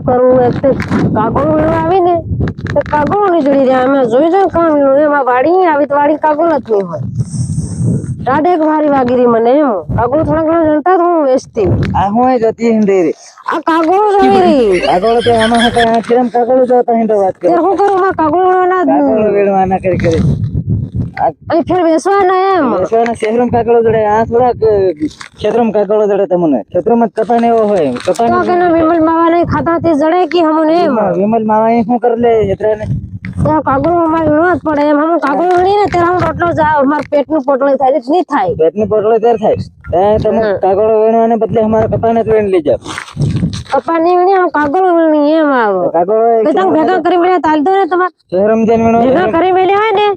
કરું એક કાગળ આવીને તો કાગળ નીકળી જાય અમે જોઈ જોઈ કામ એમાં વાડી આવી તો વાડી કાગળ જ નહીં હોય રાડે એક ભારી વાગીરી મને એમ કાગળ થોડા ઘણા જણતા તો હું વેચતી આ હું જતી હિંડે રે આ કાગળ જોઈ કાગળ તો આમાં હતા કેમ કાગળ જોતા હિંડો વાત કરે હું કરું માં કાગળ વેડવાના કરી કરી અહીં ફેર બેસવાના એમ બેસવાના શહેરમાં કાગળ જોડે આ થોડા ક્ષેત્રમાં કાગળ જોડે તમને ક્ષેત્રમાં કપાને એવો હોય કપાને તો કે વિમલ માવા નહીં ખાતા તે જડે કે હમને એમ વિમલ માવા શું કરી લે ક્ષેત્રને તો કાગળ અમારે વીણવા જ પડે એમ હમ કાગળ વીણીને ત્યારે હું રોટલો જાવ અમારા પેટનું પોટલું થાય નહીં થાય પેટનું પોટલું ત્યારે થાય તમે કાગળ વીણવાને બદલે અમારા કપાને જ વીણી લેજો કપા ની વીણી આમ કાગળ વીણી એમ આવો કાગળ તમે ભેગા કરી મેળ્યા તાલ દો ને તમારે શહેરમાં જઈને વીણવા ભેગા કરી મેળ્યા હોય ને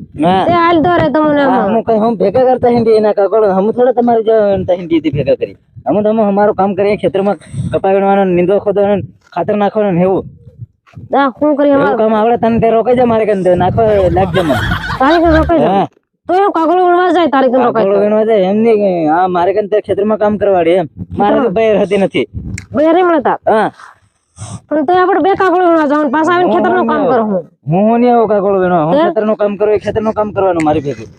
તે હાલ દો રે તમને હું કઈ હું ભેગા કરતા હિંડી એના કાગળ હમ થોડા તમારી જેવા વીણતા હિંડી થી ભેગા કરી અમે તો અમારું કામ કરીએ ખેતરમાં કપા વીણવાનું નીંદો ખોદવાનું ખાતર નાખવાનું એવું શું કરી અમારું કામ આવડે તને તે રોકાઈ જાય મારે કઈ નાખવા લાગજે મને તારી કઈ રોકાઈ જાય તો એવું કાગળ વીણવા જાય તારી કઈ રોકાઈ કાગળ વીણવા જાય એમ નહીં આ મારે કઈ તે ખેતરમાં કામ કરવાડી એમ મારે તો બૈર હતી નથી બૈર નહીં મળતા હા પણ તો આપણે બે કાગળ વીણવા જવાનું પાછા આવીને ખેતરનું કામ કરું હું નહીં આવું કાગળ વીણવા હું ખેતરનું કામ કરું ખેતરનું કામ કરવાનું મારી ભેગી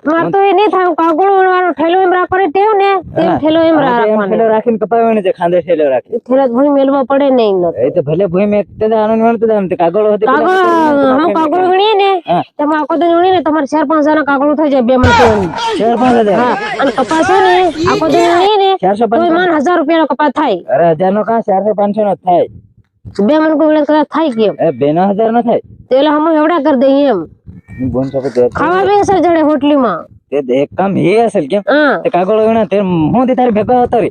મારે તો એ નહીં થાય કાગળ વીણવાનો ઠેલો એમ રાખવાની ટેવ ને તેમ ઠેલો એમ રાખવાનો ઠેલો રાખીને કપાવવાની છે ખાંદે ઠેલો રાખી ઠેલો ભૂઈ મેલવા પડે નહીં એ તો ભલે ભૂઈ મેકતે આનંદ વણતો એમ તે કાગળ હતી કાગળ હમ કાગળ વીણીએ ને તમે આખો દિન વીણીને તમારે 4-5 જણા કાગળ થઈ જાય 2 મણ 4-5 હજાર હા અને કપાસ છે ને આખો દિન વીણીએ ને 400 તો માન 1000 રૂપિયાનો કપાસ થાય અરે 1000 નો કા 400-500 નો થાય 2 મણ કો વીણે કદાચ થાય કેમ એ 2000 નો થાય તેલે હમ એવડા કરી દઈએ એમ બોન સપે ખાવા બી અસર જડે હોટલીમાં તે એક કામ એ અસલ કેમ તે કાગળ વીણા તે હું થી તારી ભેગો હતો રે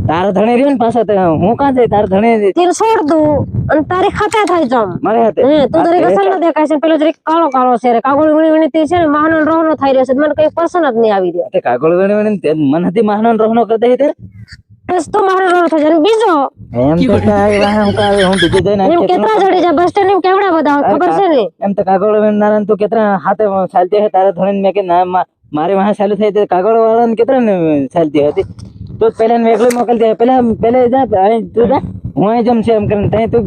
તારો ધણે રહ્યો ને પાછો હું કાં જાય તારો ધણે તેલ છોડ દઉં અને તારી ખાતા થાય જમ મારે હાથે તું તારી કસલ ન દેખાય છે પેલો જરીક કાળો કાળો છે રે કાગળ વીણી વીણી તે છે ને માહનો રોહનો થઈ રહ્યો છે મને કઈ પસંદ જ નહીં આવી રહ્યો તે કાગળ વીણી વીણી મન હતી માહનો રોહનો કરી દે તે બસ તો માહનો રોહનો થઈ જાય બીજો એમ તો કાઈ વાહ હું કાવે હું બીજે જઈને એમ કેટલા જડી જાય બસ સ્ટેન્ડ એમ કેવડા બધા ખબર છે ને એમ તો કાગળ વીણનારા તું કેટલા હાથે ચાલતી હે તારા ધણે મેં કે ના મારે વહાં ચાલુ થઈ તે કાગળ વાળાને કેટલા ને ચાલતી હતી તો પેલા ને વેગળે મોકલતી પેલે જા તું જા હું જમ છે એમ કરીને તઈ તું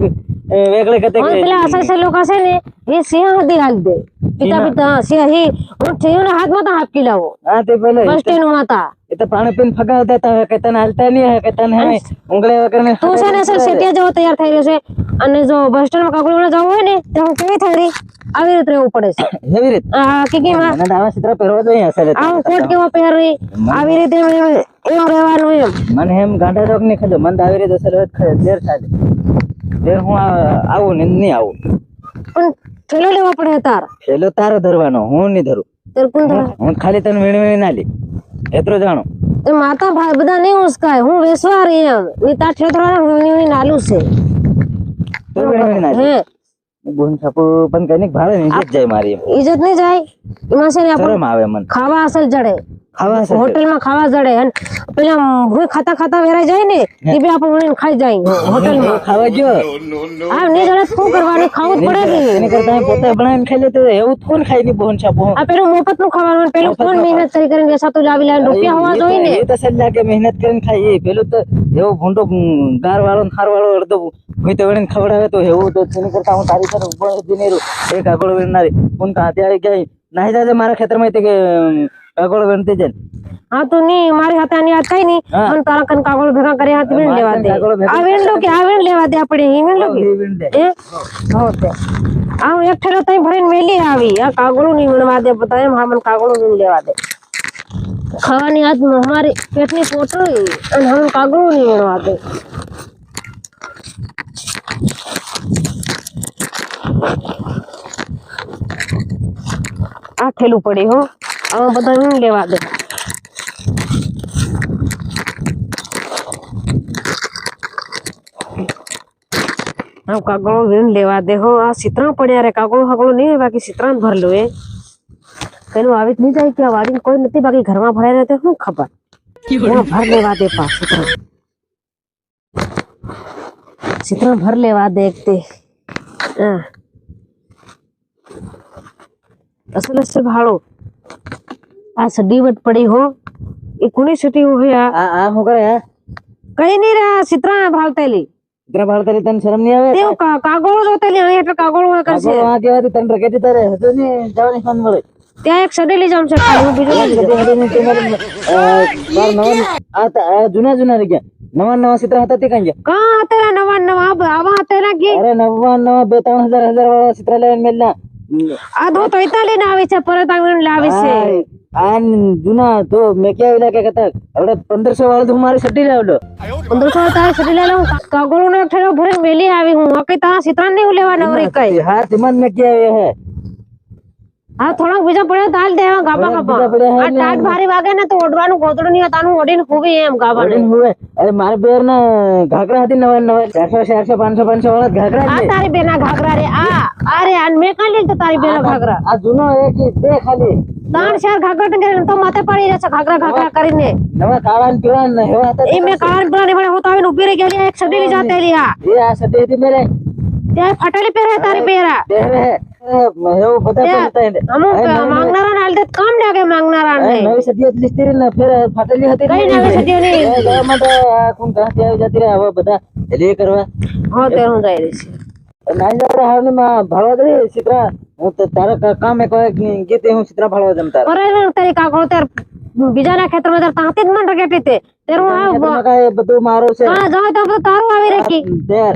વેગળે કતે પેલા અસલ લોકો છે ને એ સિંહ હતી હાલ દે પિતા પિતા સિંહ હી હું સિંહના હાથમાં તો હાથ કિલાવો હા તે પેલે બસ સ્ટેન્ડ માં હતા એ તો પાણી પીને ફગાવ દેતા હોય કે તને હાલતા નહીં હોય કે તને હે ઉંગળે વગર તું છે ને સર સેટિયા જેવો તૈયાર થઈ રહ્યો છે અને જો બસ સ્ટેન્ડ માં કાગળ વીણવા જવું હોય ને તો હું કેવી થઈ રહી આવી રીતે રહેવું પડે છે એવી રીતે હા કે માં મને આવા ચિત્ર પહેરવા જોઈએ અસલ આવું કોટ કેવો પહેરવી આવી રીતે એમ રહેવાનું એમ મને એમ ગાંડા રોગ ની ખજો મને આવી રીતે અસલ દેર થાય દેર હું આવું ને નહીં આવું પણ ઠેલો લેવા પડે તાર ઠેલો તારો ધરવાનો હું નહીં ધરું તેર કોણ ધરે હું ખાલી તને વીણી વીણી ના લી એટલું જાણો એ માતા ભાઈ બધા નહીં ઉસકાય હું વેસવા રહી એમ ની તાર ઠેલો ધરવાનો હું વીણી નાલું છે તું વીણી વીણી ના લી બોન સાપુ પણ કઈક ભાવે ને ઇજ્જત જાય મારી ઇજ્જત નહીં જાય એમાં છે ને શરમ આવે મને ખાવા અસલ જડે ખાવા હોટેલ માં ખાવા જડે અને પેલા ભૂઈ ખાતા ખાતા વેરાઈ જાય ને એ બી આપણે વણીને ખાઈ જાય હોટેલ માં ખાવા જો આ નહીં જડે શું કરવાનું ખાવું જ પડે ને એની કરતા પોતે બનાવીને ખાઈ લે તો એવું કોણ ખાઈ ની બોન સાપુ આ પેલું મફત નું ખાવાનું પેલું કોણ મહેનત કરી કરીને વેસાતું લાવી લાવીને રૂપિયા હોવા જોઈએ ને એ તો સલ્લા કે મહેનત કરીને ખાઈ પેલું તો એવો ભૂંડો ગાર વાળો ને ખાર વાળો અડધો કોઈ તો વણીને ખવડાવે તો એવું તો એની કરતા હું તારી સાથે ઉભો જીનેરું એક કાગળ વીણનારી કોણ કાતે આવી ગયા નાહી જાય મારા ખેતરમાં કે કાગળ વીણતી જાય હા તો નહીં મારી હાથે આની વાત કઈ નહીં મને તારા કન કાગળ ભેગા કરી હાથ વીણ લેવા દે આ વીણ લો કે આ વીણ લેવા દે આપણે એ વીણ લો કે હો તે આ એક ઠેલો તઈ ભરીને મેલી આવી આ કાગળું નહીં વીણવા દે બતા એમ હા મને કાગળું વીણ લેવા દે ખાવાની આજ અમારી પેટની પોટલી અને હમ કાગળું નહીં વીણવા દે આ ઠેલું પડી હો આમાં બધા વીણ લેવા દે હા કાગળો વીણ લેવા દે હો આ સિત્રા પડ્યા રે કાગળો નહીં બાકી સિત્રા ભર લો એ કઈનું આવી જ નહીં જાય કે આ વાડીને કોઈ નથી બાકી ઘરમાં ભરાય રહે તો શું ખબર ભર લેવા દે પા સિત્રા ભર લેવા દે એક તે અસલ અસલ ભાડો આ સડી વટ પડી હો એ કોની સટી હોય આ હું કરે કઈ નહીં રે સિત્રા ભાવતેલી ચિત્ર ભાળતા તને શરમ નહીં આવે તેઓ કાગળો જોતે લે એટલે કાગળો કરશે આગળ આ કેવાથી તને રકેટી તારે હજુ ને જવાની ફોન મળે ત્યાં એક સડેલી જામ છે ખાલી હું બીજું નથી જૂના જૂના રહી ગયા નવા ચિત્ર હતા તે કઈ ગયા કા અત્યારે નવા આવા અત્યારે કે અરે નવા 2-3 હજાર વાળા ચિત્ર લેવા મેલના આ દો તો ઇતાલી ના આવે છે પરત આવીને લાવે છે આ જૂના તો મેં ક્યાં ઇલાકે કહેતા હવે 1500 વાળો તો મારી સટી લાવડો 1500 તારે સડી લેલો કાગળો નો ઠેલો ભરીને મેલી આવી હું કે તા સિત્રાન નહીં લેવા નવરી કઈ હા तिमन में क्या है હા થોડાક બીજા પડ્યા તાલ દેવા ગાબા ગાબા આ ટાટ ભારી વાગે ને તો ઓડવાનું ગોતડું નહીં તાનું ઓડીને ખૂબી એમ ગાબા ને हुए अरे मारे बेर ना घाघरा હતી નવા નવા 400 500 વાળા ઘાઘરા આ તારી બેના ઘાઘરા રે આ અરે આ મે કાં લીધો તારી બેના ઘાઘરા આ જૂનો એક બે ખાલી 3-4 ઘાઘરા ટંગે તો માથે પડી રહેશે ઘાઘરા કરીને નવા કાળા ને પીળા ને હેવા હતા એ મે કાળા પીળા ને હું તો આવીને ઉભી રહી ગઈ એક સડીલી જાતે લી આ એ આ સટી હતી મેરે ત્યાં ફટેલી પહેરે તારી બેરા પહેરે એવું બધા પહેરતા હે અમુક માંગનારા નાલ દે કામ લાગે માંગનારા ને નવી સટી હતી લીસ્તી ને ફેર ફટેલી હતી કઈ નવી સડીઓ નહીં એ માટે કોણ ગાતી આવી જતી રે હવે બધા લે કરવા હો તે હું જઈ રહી છે નાઈ જાવ હાવને માં ભાળવા દે ચિત્રા હું તો તારા કામ એક ગીતે હું ચિત્રા ભાળવા જમ તારા પર તારી કાકો તાર બીજાના ખેતરમાં તાર તાંતી જ મન રગેટી તે તેરું આ કાય બધું મારો છે હા જાવ તો બધું તારું આવી રેકી દેર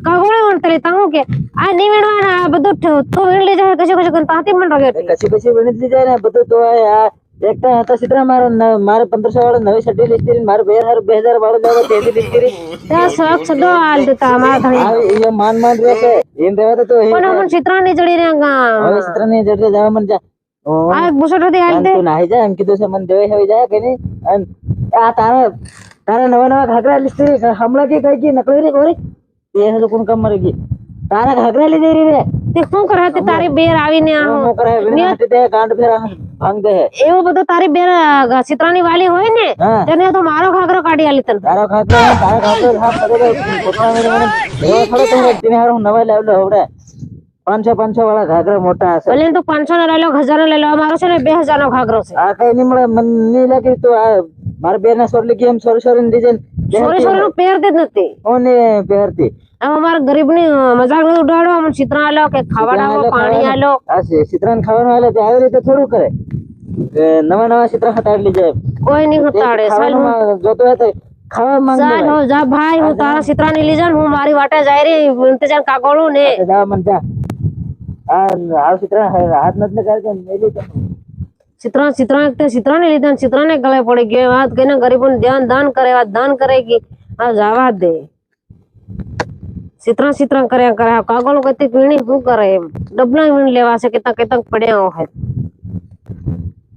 કાગોળે વણતરી તાહું કે આ ની વેણવાના આ બધું તો વેણ લઈ જાય કશું તાંતી મન રગેટી કછી વણી જાય ને બધું તો આ એકતા હતા ચિત્રા મારે 1500 વાળો નવી સડી લીસ્તી મારે 2000 વાળો લેવા તેદી લીસ્તી ત્યાં શોખ સડો આલ દેતા મારા ધણી એ માન રહે છે એમ દેવા તો પણ મન ચિત્રાની જડી રે હવે ચિત્રાની જડે જવા મન જા આ બુસટ હતી આલ દે તું નાહી જા એમ કીધું છે મન દેવે હવે જાય કે નહીં આ તારા નવા ઘાઘરા લીસ્તી હમણાં કે કઈ કી નકળી રે કોરી એ હજુ કોણ કામ મરી ગઈ તારા ઘાઘરા લઈ જઈ રે તે શું કરે તે તારી બેર આવીને હું કરે વિનાતી દે ગાંડ ફેરા ભાંગ દે એવું બધું તારી બેર ચિત્રાની વાલી હોય ને તેને તો મારો ઘાઘરો કાઢી આલી તને તારો ઘાઘરો હા પડે પોતાના મને એવો થોડો તો તીને હારું નવા લાવલો હવડે 500 વાળા ઘાઘરા મોટા હશે ભલે તું 500 નો લઈ લો 1000 નો લઈ લો મારો છે ને 2000 નો ઘાઘરો છે આ કઈ નહીં મળે મન નહીં લાગે તો આ મારા બેર ના સોરલી કે એમ સોરી ડિઝાઇન સોરી નો પહેરતે જ નથી ઓને પહેરતી હવે અમારા ગરીબ ની મજાક ન ઉડાડો અમને ચિત્રા આલો કે ખાવાના પાણી આલો આ ચિત્રાને ખાવાનું આલે તો આવી રીતે થોડું કરે નવા ચિત્ર હટાડી લી જાય કોઈ નહીં હટાડે સાલ જોતો હોય તો ખાવા માંગ ચાલ હો જા ભાઈ હું તારા ચિત્રા ની લઈ જાઉં હું મારી વાટે જાય રે ઇંતજાર કાગોળું ને જા મન જા આ ચિત્ર હાથ નથી લગાડતો મેલી તો ચિત્રા ને લીધા ચિત્રા ને ગળે પડી ગયો વાત કઈને ગરીબોને ધ્યાન દાન કરે વાત દાન કરેગી આ જવા દે ચિત્રા કર્યા કરે કાગળ કતી પીણી શું કરે એમ ડબલા વીણ લેવા છે કેતા પડ્યા હોય